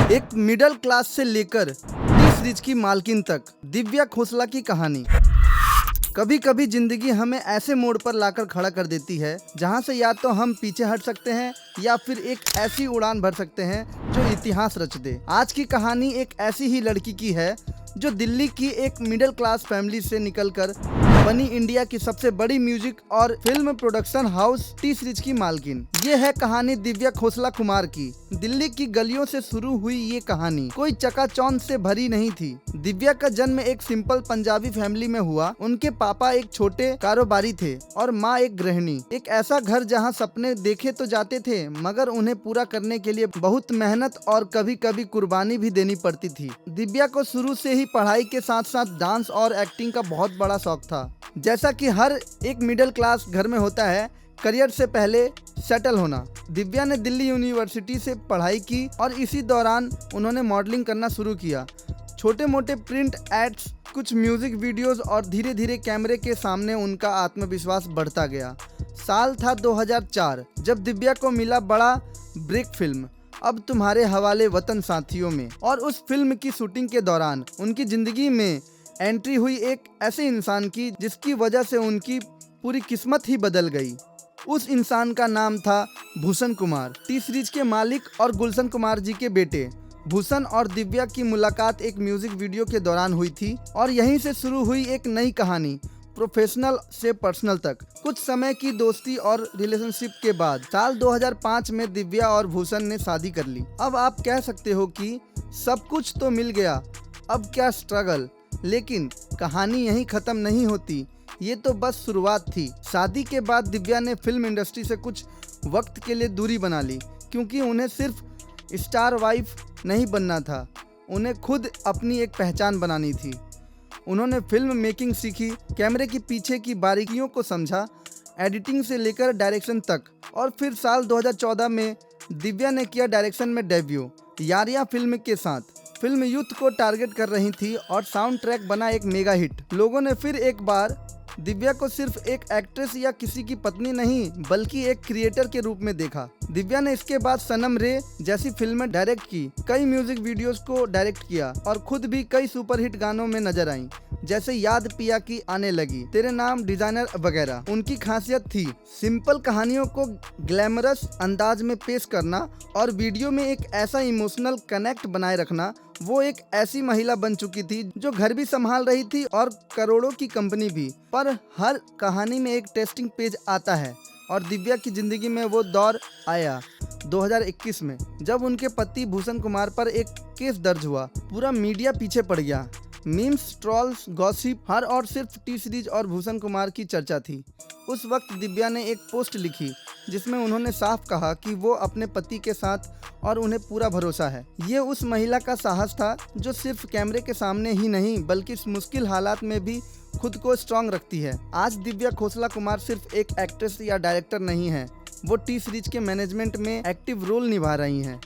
एक middle class से लेकर 30 रिच की मालकिन तक, दिव्या खोसला की कहानी। कभी कभी जिंदगी हमें ऐसे मोड़ पर लाकर खड़ा कर देती है जहां से या तो हम पीछे हट सकते हैं या फिर एक ऐसी उड़ान भर सकते हैं जो इतिहास रच दे। आज की कहानी एक ऐसी ही लड़की की है जो दिल्ली की एक मिडिल क्लास फैमिली से निकलकर बनी इंडिया की सबसे बड़ी म्यूजिक और फिल्म प्रोडक्शन हाउस 30 रिच की मालकिन। ये है कहानी दिव्या खोसला कुमार की। दिल्ली की गलियों से शुरू हुई ये कहानी कोई चकाचौंध से भरी नहीं थी। दिव्या का जन्म एक सिंपल पंजाबी फैमिली में हुआ। उनके पापा एक छोटे कारोबारी थे और माँ एक गृहिणी। एक ऐसा घर जहाँ सपने देखे तो जाते थे मगर उन्हें पूरा करने के लिए बहुत मेहनत और कभी कभी कुर्बानी भी देनी पड़ती थी। दिव्या को शुरू से ही पढ़ाई के साथ साथ डांस और एक्टिंग का बहुत बड़ा शौक था। जैसा कि हर एक मिडिल क्लास घर में होता है, करियर से पहले सेटल होना। दिव्या ने दिल्ली यूनिवर्सिटी से पढ़ाई की और इसी दौरान उन्होंने मॉडलिंग करना शुरू किया। छोटे मोटे प्रिंट एड्स, कुछ म्यूजिक वीडियोस और धीरे धीरे कैमरे के सामने उनका आत्मविश्वास बढ़ता गया। साल था 2004 जब दिव्या को मिला बड़ा ब्रेक फिल्म अब तुम्हारे हवाले वतन साथियों में, और उस फिल्म की शूटिंग के दौरान उनकी जिंदगी में एंट्री हुई एक ऐसे इंसान की जिसकी वजह से उनकी पूरी किस्मत ही बदल गई। उस इंसान का नाम था भूषण कुमार, 30 रिच के मालिक और गुलशन कुमार जी के बेटे। भूषण और दिव्या की मुलाकात एक म्यूजिक वीडियो के दौरान हुई थी और यहीं से शुरू हुई एक नई कहानी, प्रोफेशनल से पर्सनल तक। कुछ समय की दोस्ती और रिलेशनशिप के बाद साल 2005 में दिव्या और भूषण ने शादी कर ली। अब आप कह सकते हो कि सब कुछ तो मिल गया, अब क्या स्ट्रगल। लेकिन कहानी यहीं खत्म नहीं होती, ये तो बस शुरुआत थी। शादी के बाद दिव्या ने फिल्म इंडस्ट्री से कुछ वक्त के लिए दूरी बना ली क्योंकि उन्हें सिर्फ स्टार वाइफ नहीं बनना था, उन्हें खुद अपनी एक पहचान बनानी थी। उन्होंने फिल्म मेकिंग सीखी, कैमरे के पीछे की बारीकियों को समझा, एडिटिंग से लेकर डायरेक्शन तक। और फिर साल 2014 में दिव्या ने किया डायरेक्शन में डेब्यू यारियां फिल्म के साथ। फिल्म यूथ को टारगेट कर रही थी और साउंड ट्रैक बना एक मेगा हिट। लोगों ने फिर एक बार दिव्या को सिर्फ एक एक्ट्रेस या किसी की पत्नी नहीं बल्कि एक क्रिएटर के रूप में देखा। दिव्या ने इसके बाद सनम रे जैसी फिल्में डायरेक्ट की, कई म्यूजिक वीडियोस को डायरेक्ट किया और खुद भी कई सुपरहिट गानों में नजर आई, जैसे याद पिया की आने लगी, तेरे नाम डिजाइनर वगैरह। उनकी खासियत थी सिंपल कहानियों को ग्लैमरस अंदाज में पेश करना और वीडियो में एक ऐसा इमोशनल कनेक्ट बनाए रखना। वो एक ऐसी महिला बन चुकी थी जो घर भी संभाल रही थी और करोड़ों की कंपनी भी। पर हर कहानी में एक टेस्टिंग पेज आता है और दिव्या की जिंदगी में वो दौर आया 2021 में जब उनके पति भूषण कुमार पर एक केस दर्ज हुआ। पूरा मीडिया पीछे पड़ गया, मीम्स, ट्रोल्स, गॉसिप, हर और सिर्फ 30 रिच और भूषण कुमार की चर्चा थी। उस वक्त दिव्या ने एक पोस्ट लिखी जिसमें उन्होंने साफ कहा कि वो अपने पति के साथ और उन्हें पूरा भरोसा है। ये उस महिला का साहस था जो सिर्फ कैमरे के सामने ही नहीं बल्कि इस मुश्किल हालात में भी खुद को स्ट्रांग रखती है। आज दिव्या खोसला कुमार सिर्फ एक एक्ट्रेस या डायरेक्टर नहीं है, वो 30 रिच के मैनेजमेंट में एक्टिव रोल निभा रही हैं।